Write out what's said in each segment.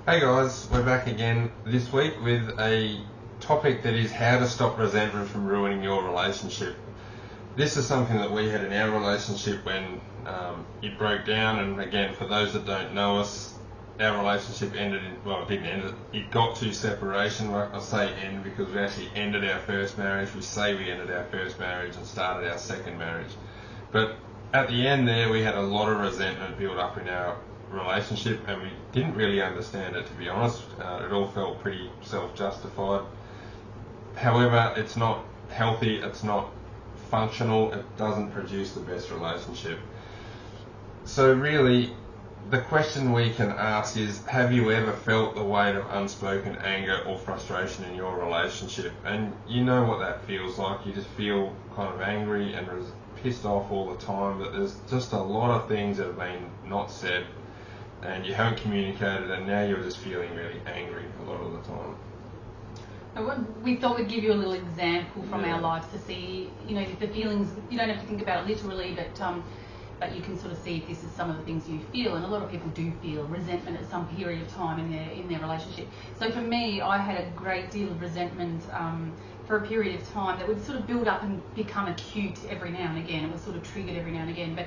Hey guys, we're back again this week with a topic that is how to stop resentment from ruining your relationship. This is something that we had in our relationship when it broke down, and again, for those that don't know us, our relationship ended in, well, it didn't end, it got to separation. I say end because we actually ended our first marriage. We say we ended our first marriage and started our second marriage. But at the end there, we had a lot of resentment built up in our relationship, and we didn't really understand it, to be honest. It all felt pretty self-justified. However, it's not healthy, it's not functional, it doesn't produce the best relationship. So really, the question we can ask is, have you ever felt the weight of unspoken anger or frustration in your relationship? And you know what that feels like. You just feel kind of angry and pissed off all the time, that there's just a lot of things that have been not said and you haven't communicated, and now you're just feeling really angry a lot of the time. We thought we'd give you a little example from our lives to see, the feelings. You don't have to think about it literally, but you can sort of see if this is some of the things you feel. And a lot of people do feel resentment at some period of time in their relationship. So for me, I had a great deal of resentment for a period of time that would sort of build up and become acute every now and again. It was sort of triggered every now and again. But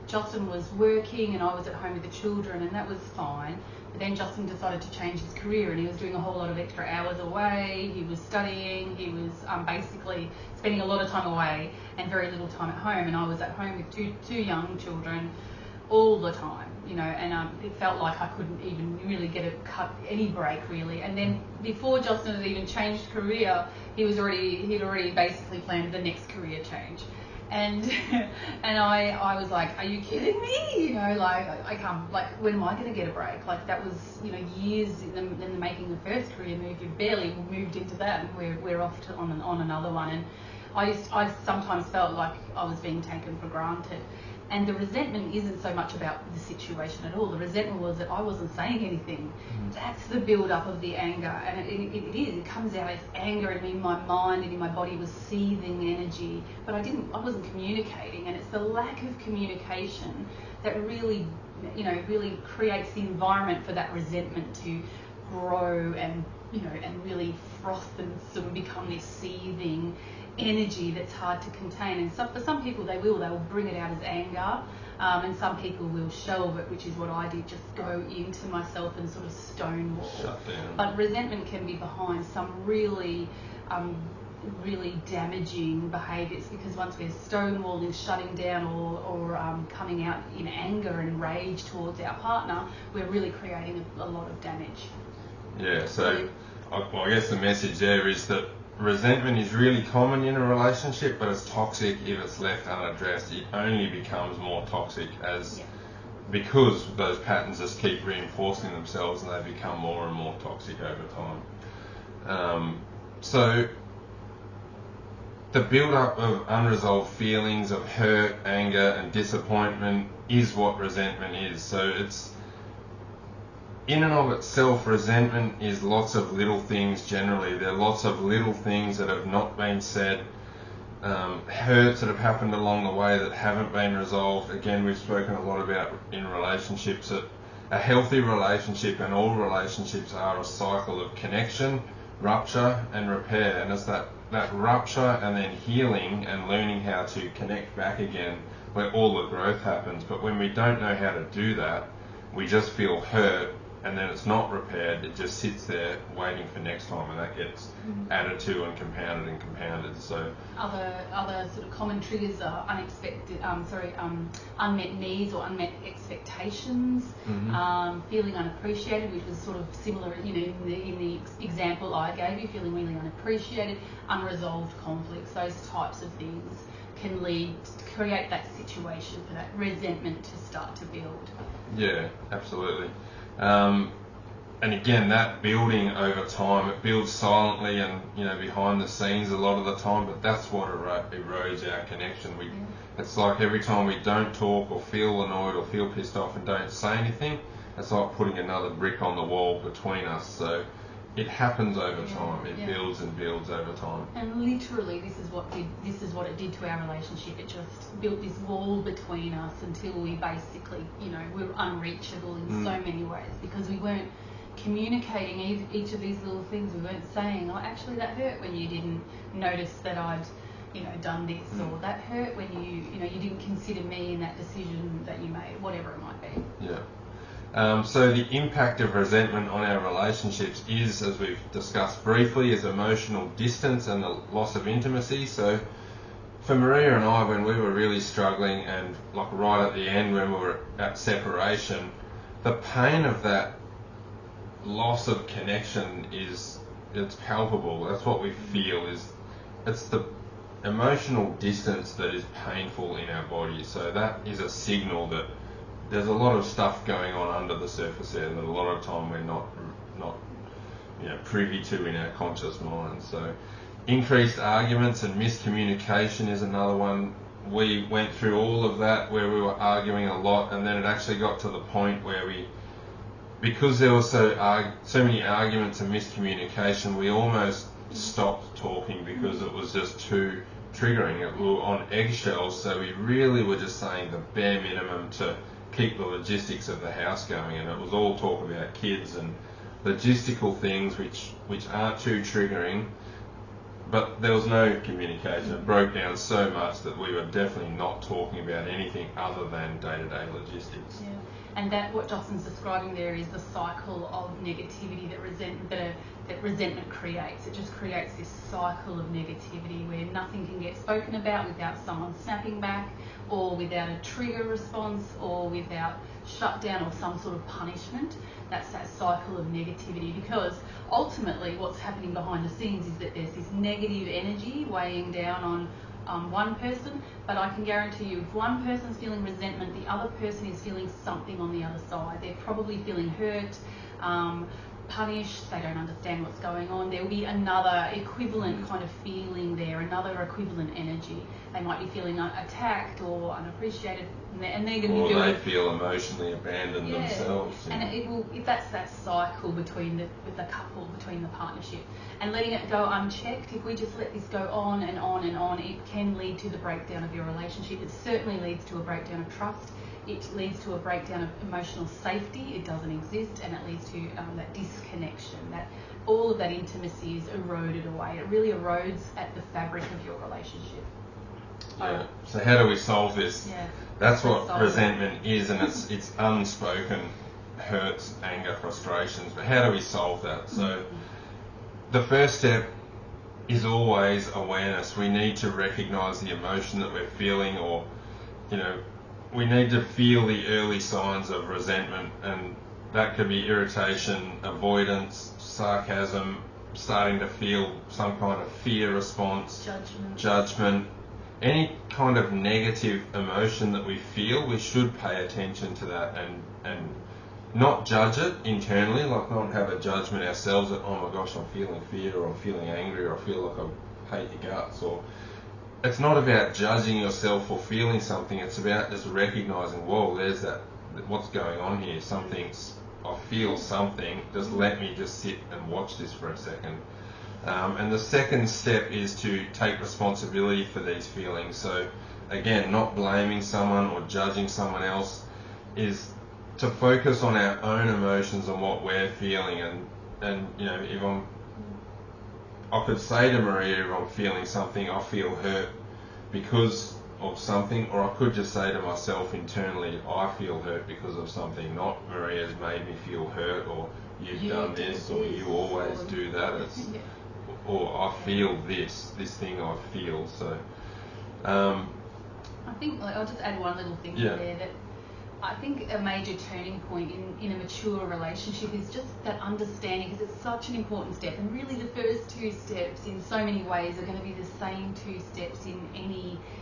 Justin was working and I was at home with the children, and that was fine. But then Justin decided to change his career, and he was doing a whole lot of extra hours away. He was studying, he was basically spending a lot of time away and very little time at home. And I was at home with two young children all the time, and it felt like I couldn't even really cut any break really. And then before Justin had even changed career, he'd already basically planned the next career change. And I was like, are you kidding me? I can't, when am I going to get a break? That was, years in the making the first career move. You barely moved into that, and we're off on another one. And I sometimes felt like I was being taken for granted. And the resentment isn't so much about the situation at all. The resentment was that I wasn't saying anything. That's the build-up of the anger. And it comes out as anger, and in my mind and in my body was seething energy. But I wasn't communicating. And it's the lack of communication that really creates the environment for that resentment to grow and really froth and sort of become this seething energy that's hard to contain. And so for some people they will bring it out as anger, and some people will shelve it, which is what I did, just go into myself and sort of stonewall. Shut down. But resentment can be behind some really damaging behaviours, because once we're stonewalling, shutting down, or coming out in anger and rage towards our partner, we're really creating a lot of damage. Yeah, so I guess the message there is that resentment is really common in a relationship, but it's toxic if it's left unaddressed. It only becomes more toxic because those patterns just keep reinforcing themselves, and they become more and more toxic over time. So the build-up of unresolved feelings of hurt, anger and disappointment is what resentment is. So it's, in and of itself, resentment is lots of little things generally. There are lots of little things that have not been said, hurts that have happened along the way that haven't been resolved. Again, we've spoken a lot about in relationships that a healthy relationship, and all relationships, are a cycle of connection, rupture and repair. And it's that rupture and then healing and learning how to connect back again where all the growth happens. But when we don't know how to do that, we just feel hurt, and then it's not repaired. It just sits there waiting for next time, and that gets added to and compounded. So other sort of common triggers are unmet needs or unmet expectations, feeling unappreciated, which was sort of similar, in the example I gave you, feeling really unappreciated, unresolved conflicts. Those types of things can create that situation for that resentment to start to build. Yeah, absolutely. And again, that building over time, it builds silently and behind the scenes a lot of the time, but that's what erodes our connection. It's like every time we don't talk or feel annoyed or feel pissed off and don't say anything, it's like putting another brick on the wall between us. So it happens over time. It builds and builds over time. And literally, this is what it did to our relationship. It just built this wall between us until we basically, we were unreachable in so many ways, because we weren't communicating each of these little things. We weren't saying, oh, actually that hurt when you didn't notice that I'd, done this, or that hurt when you didn't consider me in that decision that you made, whatever it might be. Yeah. So the impact of resentment on our relationships is, as we've discussed briefly, is emotional distance and the loss of intimacy. So for Maria and I, when we were really struggling and like right at the end when we were at separation, the pain of that loss of connection it's palpable. That's what we feel, it's the emotional distance that is painful in our body. So that is a signal that there's a lot of stuff going on under the surface there that a lot of time we're not privy to in our conscious mind. So increased arguments and miscommunication is another one. We went through all of that where we were arguing a lot, and then it actually got to the point where because there were so many arguments and miscommunication, we almost stopped talking because it was just too triggering. We were on eggshells, so we really were just saying the bare minimum to keep the logistics of the house going, and it was all talk about kids and logistical things which aren't too triggering, but there was no communication. It broke down so much that we were definitely not talking about anything other than day-to-day logistics. Yeah. And that what Jocelyn's describing there is the cycle of negativity that resentment creates. It just creates this cycle of negativity where nothing can get spoken about without someone snapping back, or without a trigger response, or without shutdown or some sort of punishment. That's that cycle of negativity, because ultimately what's happening behind the scenes is that there's this negative energy weighing down on one person, but I can guarantee you if one person's feeling resentment, the other person is feeling something on the other side. They're probably feeling hurt, punished, they don't understand what's going on. There will be another equivalent kind of feeling there, another equivalent energy. They might be feeling attacked or unappreciated, and they're going to be doing... Or they feel emotionally abandoned themselves. And that's that cycle between the couple, between the partnership. And letting it go unchecked, if we just let this go on and on and on, it can lead to the breakdown of your relationship. It certainly leads to a breakdown of trust. It leads to a breakdown of emotional safety. It doesn't exist, and it leads to that disconnection. That all of that intimacy is eroded away. It really erodes at the fabric of your relationship. Yeah. So how do we solve this? Yeah. That's what resentment is, and it's unspoken hurts, anger, frustrations. But how do we solve that? So the first step is always awareness. We need to recognise the emotion that we're feeling, or we need to feel the early signs of resentment, and that could be irritation, avoidance, sarcasm, starting to feel some kind of fear response, judgment. Any kind of negative emotion that we feel, we should pay attention to that and not judge it internally, like not have a judgment ourselves that, oh my gosh, I'm feeling fear, or I'm feeling angry, or I feel like I hate your guts. Or it's not about judging yourself for feeling something. It's about just recognising, whoa, there's that. What's going on here? I feel something. Just let me just sit and watch this for a second. And the second step is to take responsibility for these feelings. So again, not blaming someone or judging someone else, is to focus on our own emotions and what we're feeling. And if I could say to Maria, if I'm feeling something, I feel hurt because of something, or I could just say to myself internally, I feel hurt because of something, not Maria's made me feel hurt, or you've done this, or you always do that. Or I feel this thing I feel. So I think I'll just add one little thing there, that I think a major turning point in a mature relationship is just that understanding, because it's such an important step, and really the first two steps in so many ways are going to be the same two steps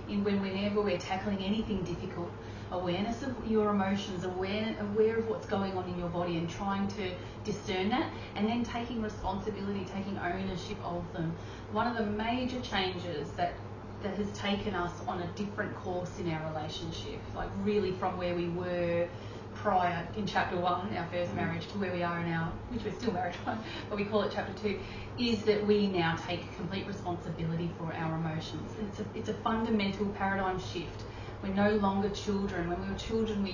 whenever we're tackling anything difficult. Awareness of your emotions, aware of what's going on in your body, and trying to discern that, and then taking responsibility, taking ownership of them. One of the major changes that has taken us on a different course in our relationship, like really from where we were prior in chapter 1, our first marriage, to where we are now, which we're still married on, but we call it chapter 2, is that we now take complete responsibility for our emotions. It's a fundamental paradigm shift. We're no longer children. When we were children,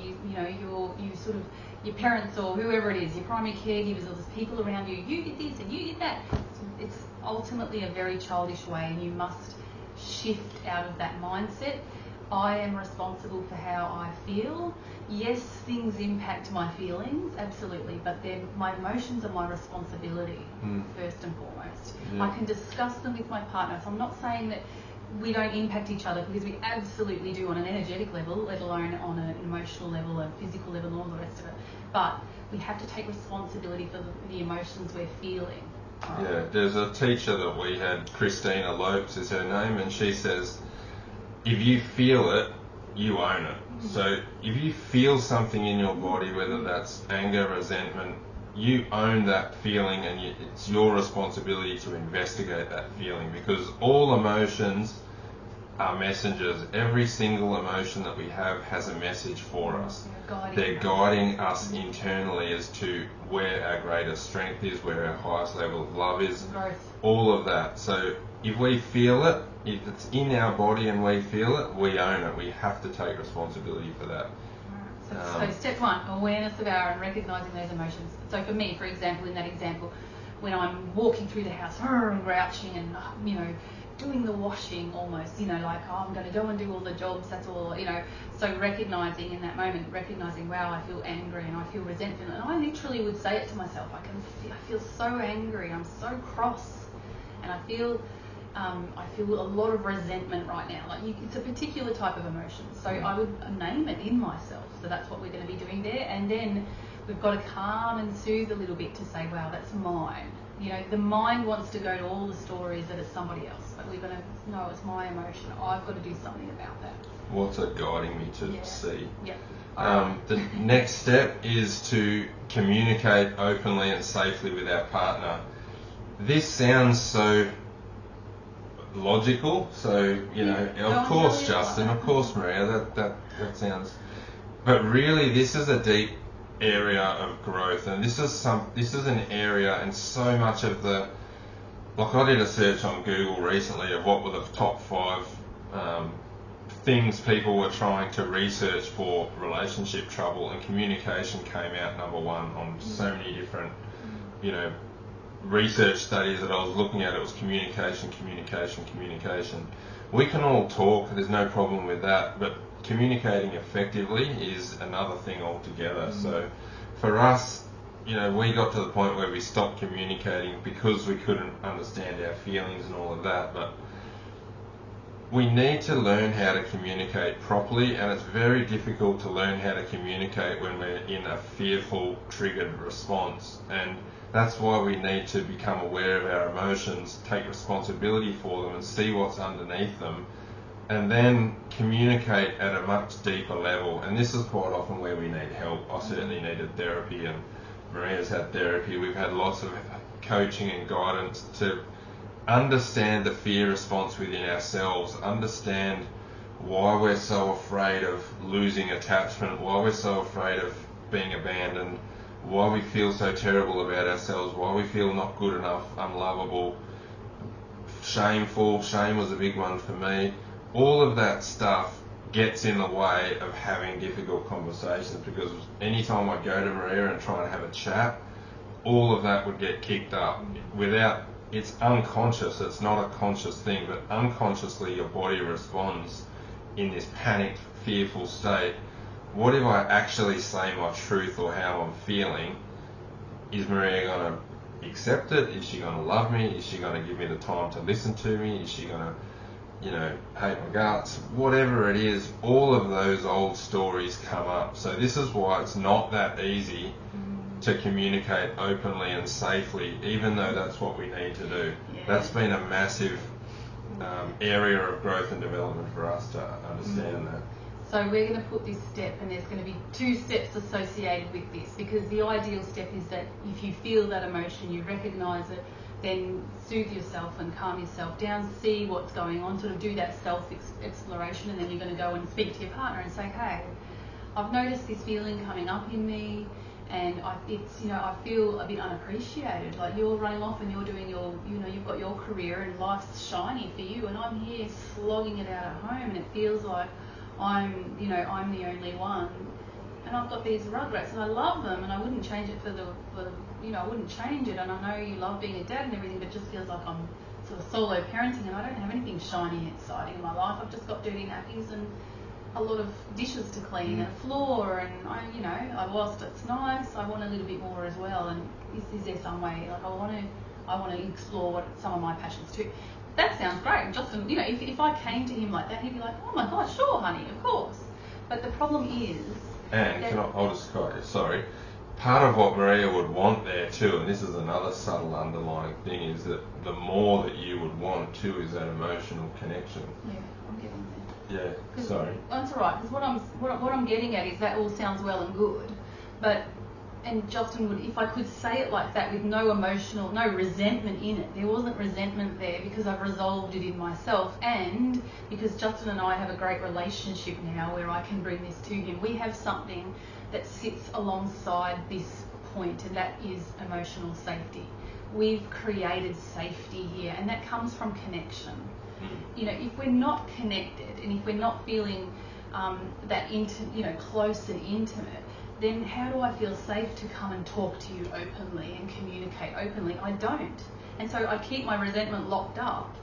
your parents or whoever it is, your primary caregivers or there's people around you, you did this and you did that. It's ultimately a very childish way, and you must shift out of that mindset. I am responsible for how I feel. Yes, things impact my feelings, absolutely, but then my emotions are my responsibility first and foremost. I can discuss them with my partner, so I'm not saying that we don't impact each other, because we absolutely do on an energetic level, let alone on an emotional level, a physical level, and all the rest of it. But we have to take responsibility for the emotions we're feeling. Yeah, there's a teacher that we had, Christina Lopes is her name, and she says, if you feel it, you own it. So if you feel something in your body, whether that's anger, resentment, you own that feeling, and it's your responsibility to investigate that feeling, because all emotions are messengers. Every single emotion that we have has a message for us. They're guiding us internally as to where our greatest strength is, where our highest level of love is, all of that. So if we feel it, if it's in our body and we feel it, we own it. We have to take responsibility for that. So step one, awareness of and recognising those emotions. So for me, for example, in that example, when I'm walking through the house, grouching and, doing the washing almost, like, I'm going to go and do all the jobs, that's all, So recognising in that moment, wow, I feel angry and I feel resentful. And I literally would say it to myself, I feel so angry, I'm so cross, and I feel a lot of resentment right now. Like, it's a particular type of emotion. So I would name it in myself. So that's what we're going to be doing there. And then we've got to calm and soothe a little bit to say, wow, that's mine. The mind wants to go to all the stories that it's somebody else. But we're going to, no, it's my emotion. I've got to do something about that. What's it guiding me to see? Yeah. The next step is to communicate openly and safely with our partner. This sounds so logical, so of course, Justin, of course, Maria, that sounds, but really this is a deep area of growth, and this is an area, and so much of I did a search on Google recently of what were the top 5 things people were trying to research for relationship trouble, and communication came out number 1 on so many different research studies that I was looking at. It was communication. We can all talk, there's no problem with that, but communicating effectively is another thing altogether. So for us, we got to the point where we stopped communicating because we couldn't understand our feelings and all of that, but we need to learn how to communicate properly, and it's very difficult to learn how to communicate when we're in a fearful, triggered response. And that's why we need to become aware of our emotions, take responsibility for them, and see what's underneath them, and then communicate at a much deeper level. And this is quite often where we need help. I certainly needed therapy, and Maria's had therapy. We've had lots of coaching and guidance to understand the fear response within ourselves, understand why we're so afraid of losing attachment, why we're so afraid of being abandoned, why we feel so terrible about ourselves, why we feel not good enough, unlovable, shameful. Shame was a big one for me. All of that stuff gets in the way of having difficult conversations, because anytime I go to Maria and try and have a chat, all of that would get kicked up it's unconscious, it's not a conscious thing, but unconsciously your body responds in this panicked, fearful state. What if I actually say my truth or how I'm feeling? Is Maria going to accept it? Is she going to love me? Is she going to give me the time to listen to me? Is she going to, hate my guts? Whatever it is, all of those old stories come up. So this is why it's not that easy to communicate openly and safely, even though that's what we need to do. That's been a massive area of growth and development for us to understand that. So we're going to put this step, and there's going to be 2 steps associated with this, because the ideal step is that if you feel that emotion, you recognise it, then soothe yourself and calm yourself down, see what's going on, sort of do that self-exploration, and then you're going to go and speak to your partner and say, hey, I've noticed this feeling coming up in me, and I feel a bit unappreciated. Like, you're running off and you're doing you've got your career and life's shiny for you, and I'm here slogging it out at home, and it feels like I'm the only one, and I've got these rugrats and I love them and I wouldn't change it I wouldn't change it, and I know you love being a dad and everything, but it just feels like I'm sort of solo parenting and I don't have anything shiny and exciting in my life. I've just got dirty nappies and a lot of dishes to clean and a floor, and whilst it's nice, I want a little bit more as well. And is there some way, like I want to explore what some of my passions too. That sounds great. Justin, if I came to him like that, he'd be like, oh my God, sure, honey, of course. But the problem is, and I'll just cut you, sorry. Part of what Maria would want there too, and this is another subtle underlying thing, is that the more that you would want too is that emotional connection. Yeah, I'm getting there. Yeah, sorry. That's all right, because what I'm getting at is that all sounds well and good, and Justin would, if I could say it like that with no resentment in it. There wasn't resentment there because I've resolved it in myself, and because Justin and I have a great relationship now where I can bring this to him. We have something that sits alongside this point, and that is emotional safety. We've created safety here, and that comes from connection. If we're not connected and if we're not feeling that close and intimate, then how do I feel safe to come and talk to you openly and communicate openly? I don't. And so I keep my resentment locked up,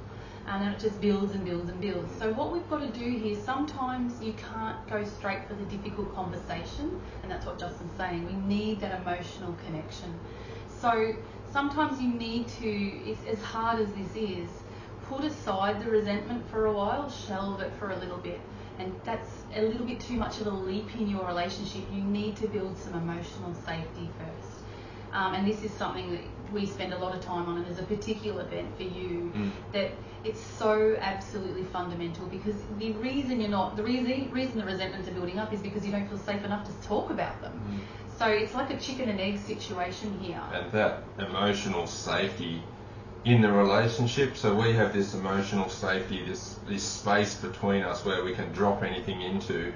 and then it just builds and builds and builds. So what we've got to do here, sometimes you can't go straight for the difficult conversation, and that's what Justin's saying. We need that emotional connection. So sometimes you need to, as hard as this is, put aside the resentment for a while, shelve it for a little bit. And that's a little bit too much of a leap in your relationship. You need to build some emotional safety first. And this is something that we spend a lot of time on, and there's a particular bent for you that it's so absolutely fundamental, because the reason the resentments are building up is because you don't feel safe enough to talk about them. So it's like a chicken and egg situation here. And that emotional safety in the relationship, so we have this emotional safety, this space between us where we can drop anything into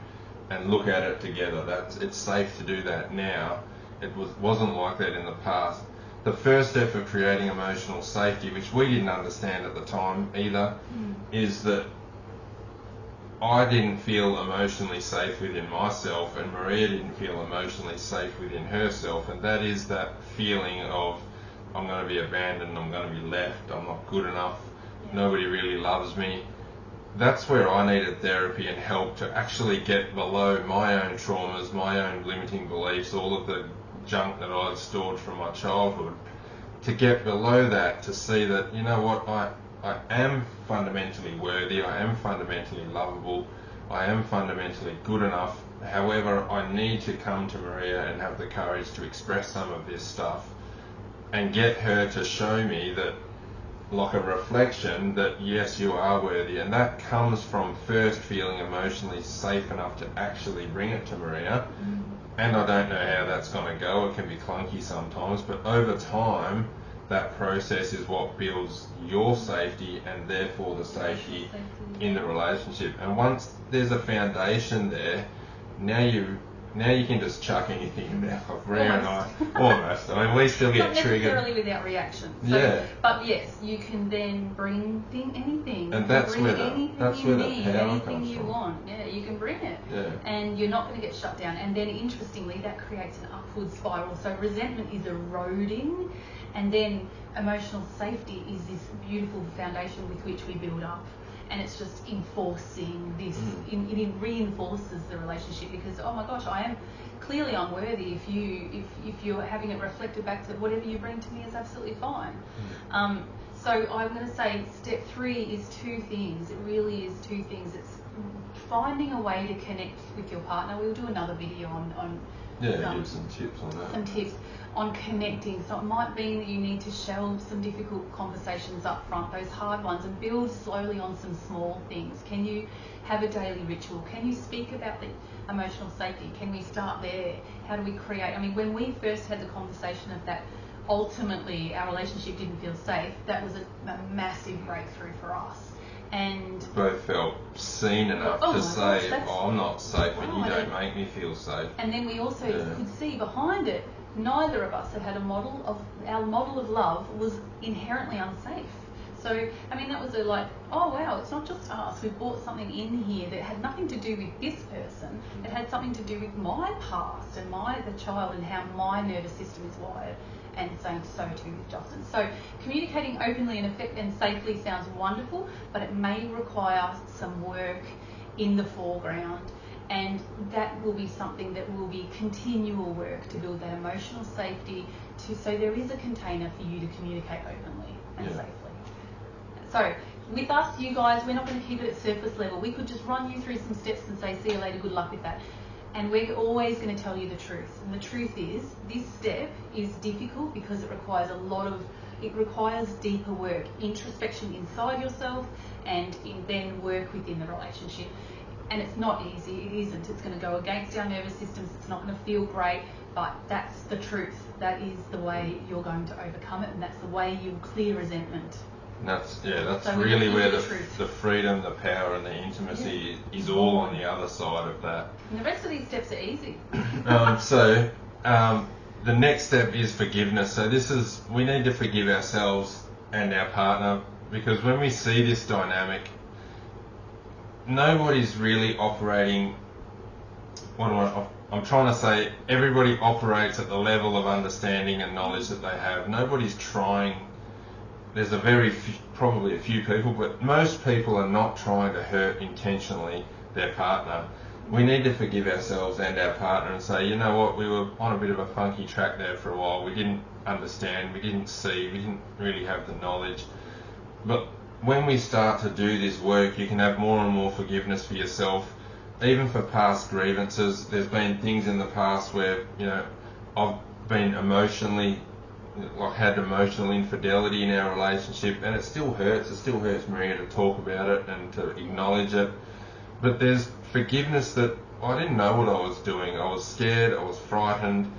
and look at it together. It's safe to do that now. It wasn't like that in the past. The first step of creating emotional safety, which we didn't understand at the time either, is that I didn't feel emotionally safe within myself, and Maria didn't feel emotionally safe within herself, and that is that feeling of, I'm going to be abandoned, I'm going to be left, I'm not good enough, nobody really loves me. That's where I needed therapy and help to actually get below my own traumas, my own limiting beliefs, all of the junk that I'd stored from my childhood, to get below that, to see that, you know what, I am fundamentally worthy, I am fundamentally lovable, I am fundamentally good enough. However, I need to come to Maria and have the courage to express some of this stuff and get her to show me that, like a reflection, that yes, you are worthy. And that comes from first feeling emotionally safe enough to actually bring it to Maria. And I don't know how that's going to go. It can be clunky sometimes, but over time, that process is what builds your safety and therefore the safety in the relationship. And once there's a foundation there, now you can just chuck anything in there. Like Maria and I, almost. I mean, we still get triggered. Not necessarily without reaction. So, but yes, you can then bring anything. And that's where the power anything comes you from. want. Yeah, you can bring it. Yeah. And you're not going to get shut down. And then interestingly, that creates an upward spiral. So resentment is eroding, and then emotional safety is this beautiful foundation with which we build up. And it's just enforcing this, it reinforces the relationship, because, oh my gosh, I'm worthy if you're having it reflected back to whatever you bring to me is absolutely fine. So I'm going to say step 3 is 2 things. It really is 2 things. It's finding a way to connect with your partner. We'll do another video on give some tips on that. Some tips on connecting. So it might mean that you need to shelve some difficult conversations up front, those hard ones, and build slowly on some small things. Can you have a daily ritual? Can you speak about the emotional safety? Can we start there? How do we create? I mean, when we first had the conversation of that, ultimately our relationship didn't feel safe. That was a massive breakthrough for us. And both felt seen enough to say, I'm not safe, and you don't make me feel safe. And then we also could see behind it, neither of us had had our model of love was inherently unsafe. So, I mean, that was a like, oh wow, it's not just us. We brought something in here that had nothing to do with this person. It had something to do with my past and the child and how my nervous system is wired. And saying so too with Justin. So communicating openly and safely sounds wonderful, but it may require some work in the foreground, and that will be something that will be continual work to build that emotional safety so there is a container for you to communicate openly and safely. So with us, you guys, we're not going to keep it at surface level. We could just run you through some steps and say, see you later, good luck with that. And we're always going to tell you the truth. And the truth is, this step is difficult because it requires deeper work, introspection inside yourself, and then work within the relationship. And it's not easy, it isn't. It's going to go against our nervous systems, it's not going to feel great, but that's the truth. That is the way you're going to overcome it, and that's the way you'll clear resentment. And that's so really where the freedom, the power and the intimacy is all on the other side of that. And the rest of these steps are easy. The next step is forgiveness. So we need to forgive ourselves and our partner, because when we see this dynamic, nobody's really operating, I'm trying to say, everybody operates at the level of understanding and knowledge that they have. Nobody's trying. There's probably a few people, but most people are not trying to hurt intentionally their partner. We need to forgive ourselves and our partner and say, you know what, we were on a bit of a funky track there for a while. We didn't understand, we didn't see, we didn't really have the knowledge. But when we start to do this work, you can have more and more forgiveness for yourself, even for past grievances. There's been things in the past where, I've been had emotional infidelity in our relationship, and it still hurts. It still hurts Maria to talk about it and to acknowledge it. But there's forgiveness that I didn't know what I was doing. I was scared, I was frightened.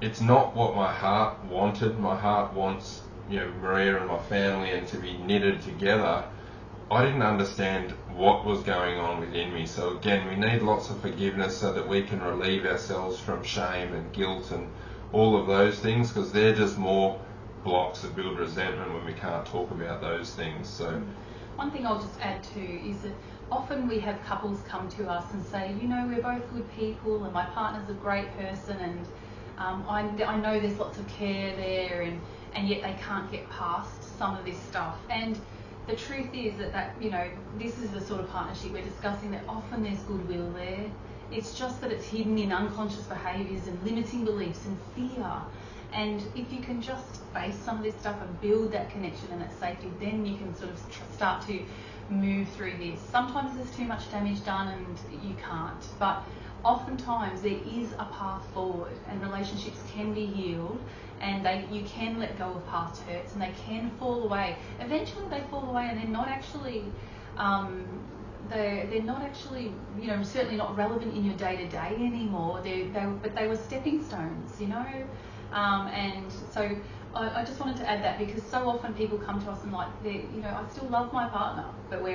It's not what my heart wanted. My heart wants, Maria and my family and to be knitted together. I didn't understand what was going on within me. So again, we need lots of forgiveness so that we can relieve ourselves from shame and guilt and all of those things, because they're just more blocks that build resentment when we can't talk about those things. So one thing I'll just add too is that often we have couples come to us and say, we're both good people and my partner's a great person, and I know there's lots of care there, and yet they can't get past some of this stuff. And the truth is that this is the sort of partnership we're discussing, that often there's goodwill there. It's just that it's hidden in unconscious behaviours and limiting beliefs and fear. And if you can just face some of this stuff and build that connection and that safety, then you can sort of start to move through this. Sometimes there's too much damage done and you can't, but oftentimes there is a path forward, and relationships can be healed, and you can let go of past hurts, and they can fall away. Eventually they fall away, and they're not actually they're not actually, certainly not relevant in your day-to-day anymore. But they were stepping stones, and so I just wanted to add that, because so often people come to us and I still love my partner, but one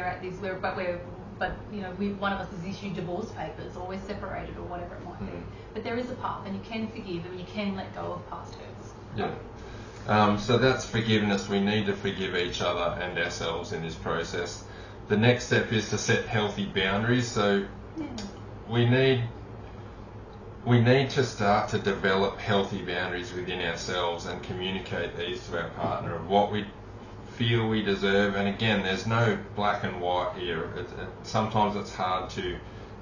of us has issued divorce papers, or we're separated, or whatever it might be. But there is a path, and you can forgive, and you can let go of past hurts. Yeah. So that's forgiveness. We need to forgive each other and ourselves in this process. The next step is to set healthy boundaries. So we need to start to develop healthy boundaries within ourselves and communicate these to our partner of what we feel we deserve. And again, there's no black and white here. Sometimes it's hard to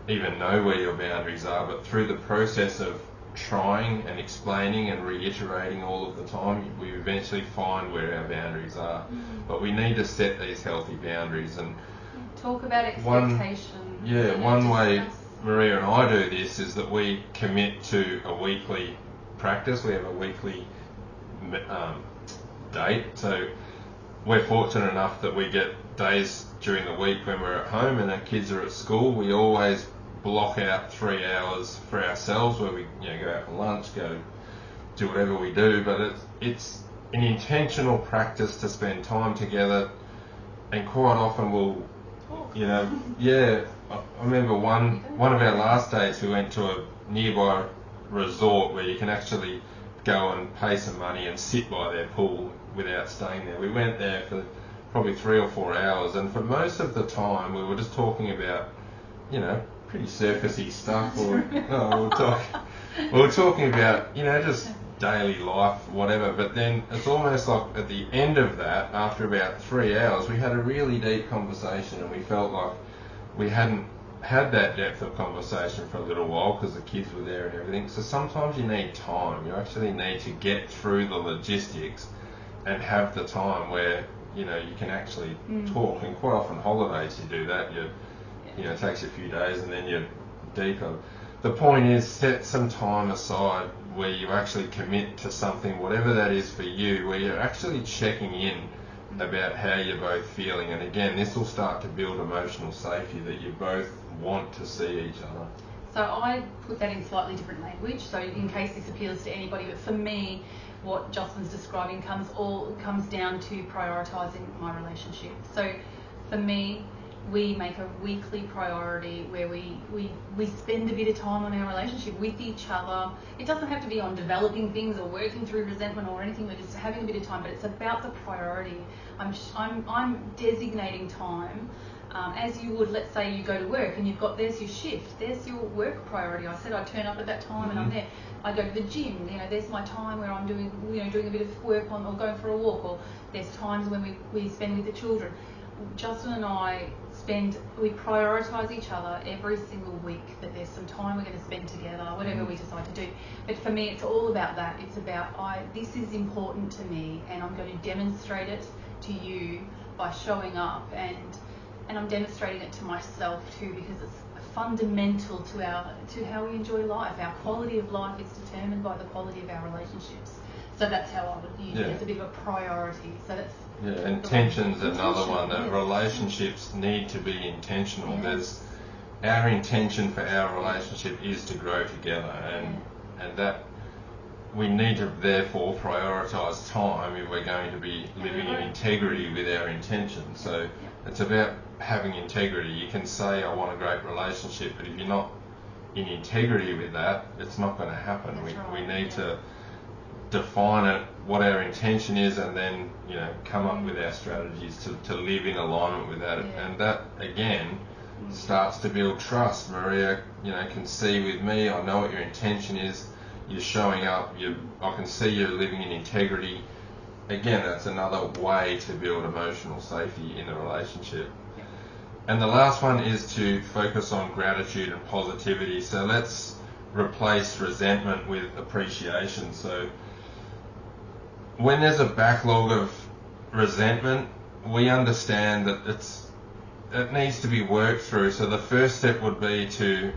even know where your boundaries are, but through the process of trying and explaining and reiterating all of the time, we eventually find where our boundaries are. But we need to set these healthy boundaries and talk about expectation. One way Maria and I do this is that we commit to a weekly practice. We have a weekly date. So we're fortunate enough that we get days during the week when we're at home and our kids are at school. We always block out 3 hours for ourselves where we go out for lunch, go do whatever we do. But it's an intentional practice to spend time together, and quite often we'll I remember one of our last days we went to a nearby resort where you can actually go and pay some money and sit by their pool without staying there. We went there for probably 3 or 4 hours, and for most of the time we were just talking about, pretty surfacey stuff, or we were talking about, just daily life, whatever. But then it's almost like at the end of that, after about 3 hours, we had a really deep conversation, and we felt like we hadn't had that depth of conversation for a little while because the kids were there and everything. So sometimes you need time. You actually need to get through the logistics and have the time where you can actually talk. And quite often holidays you do that. It takes you a few days and then you're deeper. The point is, set some time aside where you actually commit to something, whatever that is for you, where you're actually checking in about how you're both feeling. And again, this will start to build emotional safety, that you both want to see each other. So I put that in slightly different language, so in case this appeals to anybody, but for me, what Jocelyn's describing comes down to prioritising my relationship. So for me, we make a weekly priority where we spend a bit of time on our relationship with each other. It doesn't have to be on developing things or working through resentment or anything, but just having a bit of time. But it's about the priority. I'm designating time. As you would, let's say you go to work and there's your shift, there's your work priority. I said I turn up at that time and I'm there. I go to the gym, there's my time where I'm doing a bit of work on, or going for a walk, or there's times when we spend with the children. Justin and I we prioritise each other every single week, that there's some time we're going to spend together, whatever we decide to do. But for me, it's all about that. It's about, this is important to me, and I'm going to demonstrate it to you by showing up, and I'm demonstrating it to myself too, because it's fundamental to how we enjoy life. Our quality of life is determined by the quality of our relationships. So that's how I would use it. It's a bit of a priority. So that's intention's another one. That relationships need to be intentional. Our intention for our relationship is to grow together, and that we need to therefore prioritise time if we're going to be living in integrity with our intention. So it's about having integrity. You can say I want a great relationship, but if you're not in integrity with that, it's not going to happen. We need to define it, what our intention is, and then come up with our strategies to live in alignment with that. And that again starts to build trust. Maria can see with me, I know what your intention is, you're showing up, I can see you're living in integrity. Again, that's another way to build emotional safety in a relationship. And the last one is to focus on gratitude and positivity. So let's replace resentment with appreciation. So when there's a backlog of resentment, we understand that it needs to be worked through. So the first step would be to,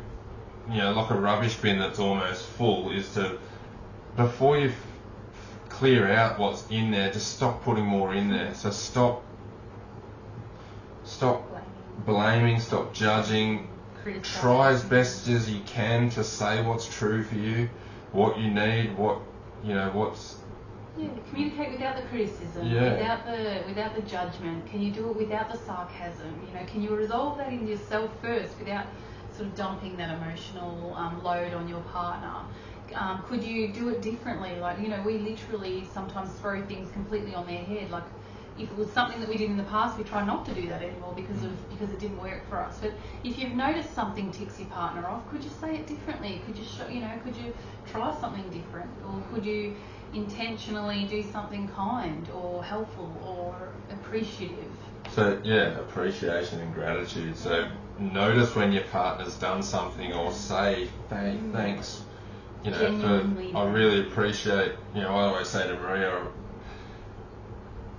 like a rubbish bin that's almost full, is to, before you clear out what's in there, just stop putting more in there. So stop blaming, stop judging. Try as best as you can to say what's true for you, what you need, what's. Communicate without the criticism, without the judgment. Can you do it without the sarcasm? Can you resolve that in yourself first without sort of dumping that emotional load on your partner? Could you do it differently? Like, we literally sometimes throw things completely on their head. Like, if it was something that we did in the past, we try not to do that anymore because it didn't work for us. But if you've noticed something ticks your partner off, could you say it differently? Could you could you try something different, or could you intentionally do something kind or helpful or appreciative? So appreciation and gratitude. So notice when your partner's done something, or say thanks. I really appreciate. I always say to Maria,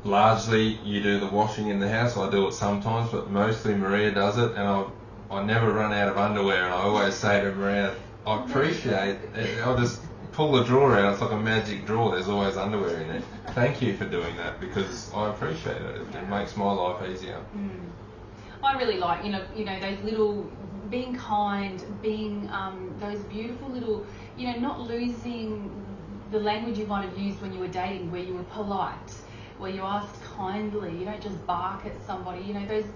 largely you do the washing in the house. I do it sometimes, but mostly Maria does it, and I never run out of underwear. And I always say to Maria, I appreciate it. I'll just pull the drawer out. It's like a magic drawer. There's always underwear in it. Thank you for doing that, because I appreciate it. It makes my life easier. I really like those little, being kind, being those beautiful little, not losing the language you might have used when you were dating, where you were polite, where you asked kindly. You don't just bark at somebody.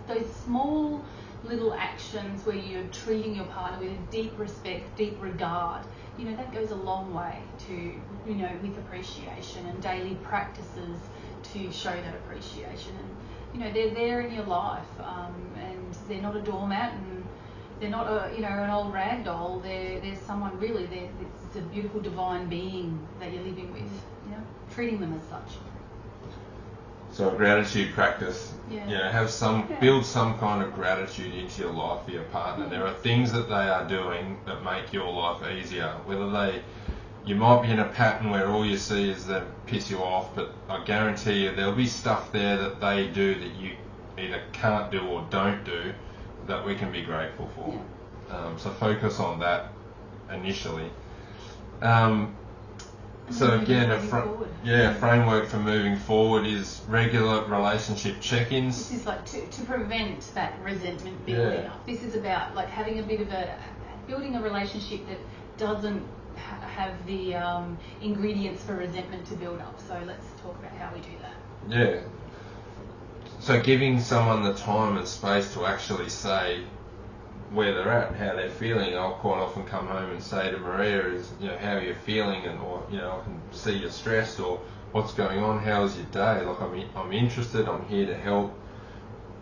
Those small little actions where you're treating your partner with a deep respect, deep regard. That goes a long way to, with appreciation, and daily practices to show that appreciation. And you know, they're there in your life, and they're not a doormat, and they're not an old rag doll. There's someone really there. It's a beautiful divine being that you're living with. You know, treating them as such. So a gratitude practice. Yeah. Build some kind of gratitude into your life for your partner. Yeah. There are things that they are doing that make your life easier. You might be in a pattern where all you see is them piss you off, but I guarantee you there'll be stuff there that they do that you either can't do or don't do that we can be grateful for. Yeah. So focus on that initially. So again, a framework for moving forward is regular relationship check-ins. This is like to prevent that resentment building up. This is about like having building a relationship that doesn't have the ingredients for resentment to build up. So let's talk about how we do that. Yeah. So giving someone the time and space to actually say where they're at and how they're feeling. I'll quite often come home and say to Maria is, how are you feeling, and or I can see you're stressed, or what's going on, how's your day? Like I'm interested, I'm here to help.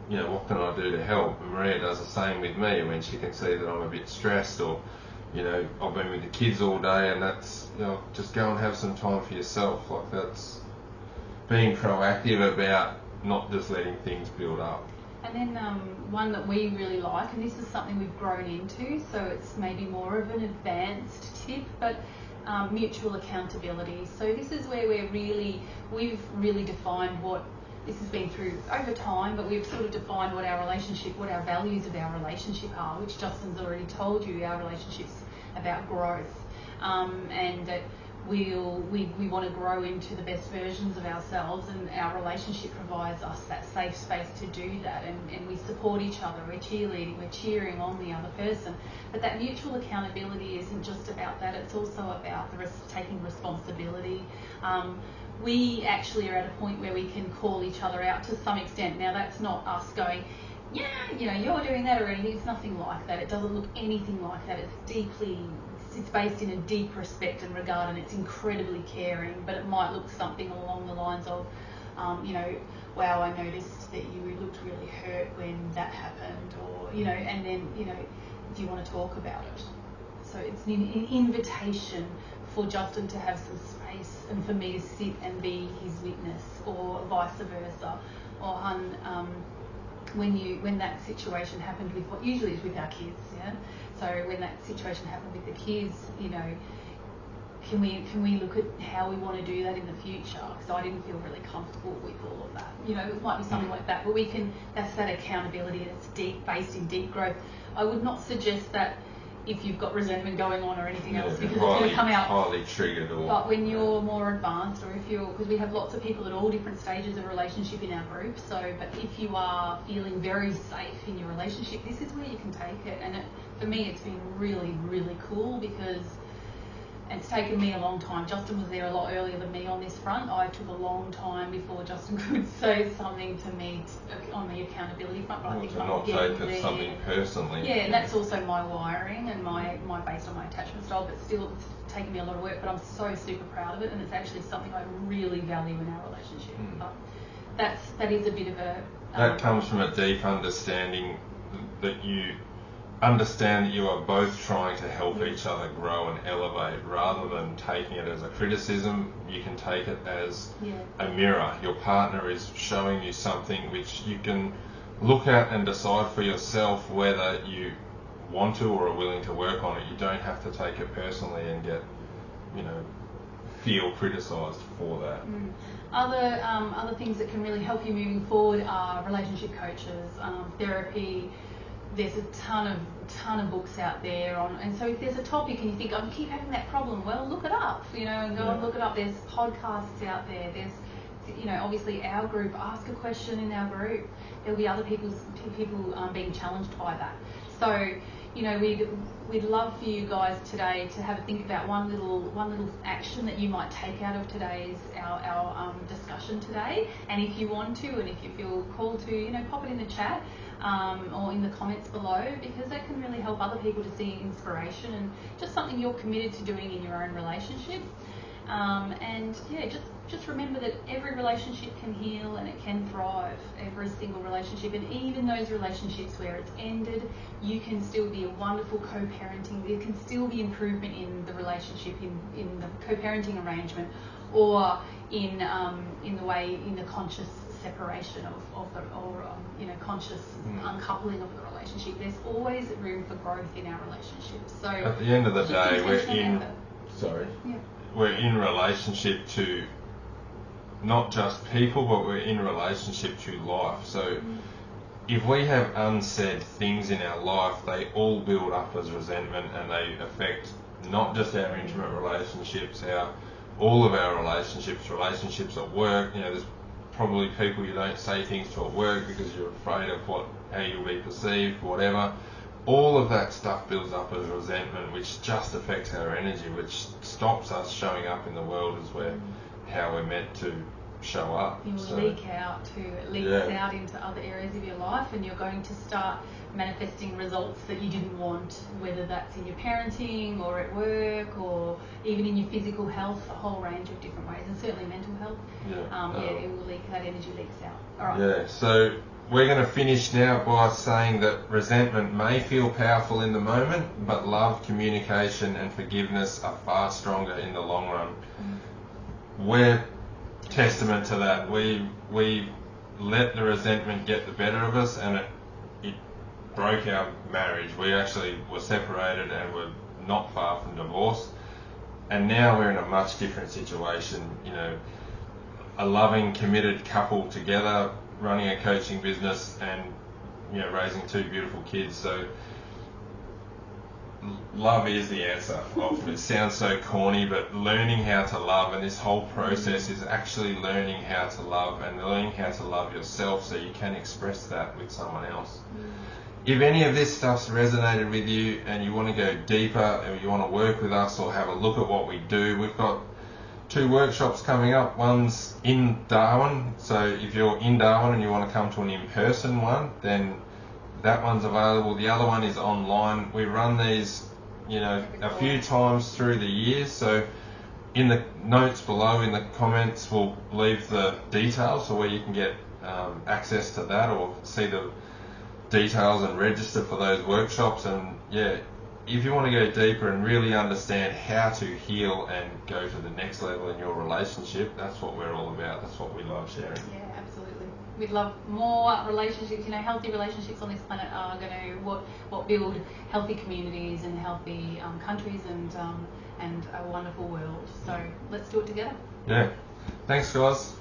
What can I do to help? And Maria does the same with me when she can see that I'm a bit stressed, or I've been with the kids all day, and that's just go and have some time for yourself. Like that's being proactive about not just letting things build up. And then one that we really like, and this is something we've grown into, so it's maybe more of an advanced tip, but mutual accountability. So this is where we've really defined what, this has been through over time, but we've sort of defined what our values of our relationship are, which Justin's already told you. Our relationship's about growth, and that we want to grow into the best versions of ourselves, and our relationship provides us that safe space to do that, and we support each other, we're cheerleading, we're cheering on the other person. But that mutual accountability isn't just about that, it's also about taking responsibility. We actually are at a point where we can call each other out to some extent. Now that's not us going, you're doing that or anything. It's nothing like that. It doesn't look anything like that. It's based in a deep respect and regard, and it's incredibly caring, but it might look something along the lines of, wow, I noticed that you looked really hurt when that happened, or, and then, do you want to talk about it? So it's an invitation for Justin to have some space and for me to sit and be his witness, or vice versa. Or when that situation happened with what usually is with our kids, so when that situation happened with the kids, can we look at how we want to do that in the future? Because I didn't feel really comfortable with all of that. It might be something like that, but that's that accountability, and it's based in deep growth. I would not suggest that if you've got resentment going on or anything else, because it's going to come out highly triggered. But when you're more advanced, or because we have lots of people at all different stages of relationship in our group, but if you are feeling very safe in your relationship, this is where you can take it. And for me, it's been really, really cool, because it's taken me a long time. Justin was there a lot earlier than me on this front. I took a long time before Justin could say something to me on the accountability front. But I think I'm getting there. Something personally. Yeah, and that's also my wiring and my based on my attachment style. But still, it's taken me a lot of work. But I'm so super proud of it, and it's actually something I really value in our relationship. But that is a bit of a. That comes from a deep understanding that you understand that you are both trying to help each other grow and elevate, rather than taking it as a criticism. You can take it as a mirror. Your partner is showing you something which you can look at and decide for yourself whether you want to or are willing to work on it. You don't have to take it personally and get, feel criticised for that. Other things that can really help you moving forward are relationship coaches, therapy. There's a ton of books out there and so if there's a topic and you think, I keep having that problem, well, look it up, and go and look it up. There's podcasts out there. There's, obviously our group, ask a question in our group. There'll be other people being challenged by that. So, we'd love for you guys today to have a think about one little action that you might take out of today's our discussion today. And if you want to, and if you feel called to, pop it in the chat. Or in the comments below, because that can really help other people to see inspiration and just something you're committed to doing in your own relationship. Just just remember that every relationship can heal and it can thrive, every single relationship, and even those relationships where it's ended, you can still be a wonderful co-parenting. There can still be improvement in the relationship, in the co-parenting arrangement, or in the conscious separation conscious uncoupling of the relationship. There's always room for growth in our relationships. So at the end of the day, we're in relationship to not just people, but we're in relationship to life. So if we have unsaid things in our life, they all build up as resentment, and they affect not just our intimate relationships, all of our relationships at work. There's probably people you don't say things to at work because you're afraid of how you'll be perceived, whatever. All of that stuff builds up as resentment, which just affects our energy, which stops us showing up in the world as how we're meant to show up. You will leak out too. It leaks out into other areas of your life, and you're going to start manifesting results that you didn't want, whether that's in your parenting or at work or even in your physical health, a whole range of different ways, and certainly mental health. It will leak, that energy leaks out. All right. Yeah, so we're going to finish now by saying that resentment may feel powerful in the moment, but love, communication and forgiveness are far stronger in the long run. We're testament to that. We let the resentment get the better of us, and it broke our marriage. We actually were separated and were not far from divorce, and now we're in a much different situation. A loving, committed couple together, running a coaching business, and raising two beautiful kids. So love is the answer. Often it sounds so corny, but learning how to love, and this whole process is actually learning how to love and learning how to love yourself so you can express that with someone else. If any of this stuff's resonated with you and you want to go deeper, or you want to work with us or have a look at what we do, we've got 2 workshops coming up. One's in Darwin, so if you're in Darwin and you want to come to an in-person one, then that one's available. The other one is online. We run these, a few times through the year. So in the notes below, in the comments, we'll leave the details for where you can get access to that or see the details and register for those workshops. And if you want to go deeper and really understand how to heal and go to the next level in your relationship, that's what we're all about. That's what we love sharing. Yeah, absolutely. We'd love more relationships. Healthy relationships on this planet are going to what build healthy communities and healthy countries and a wonderful world. So let's do it together. Yeah. Thanks, guys.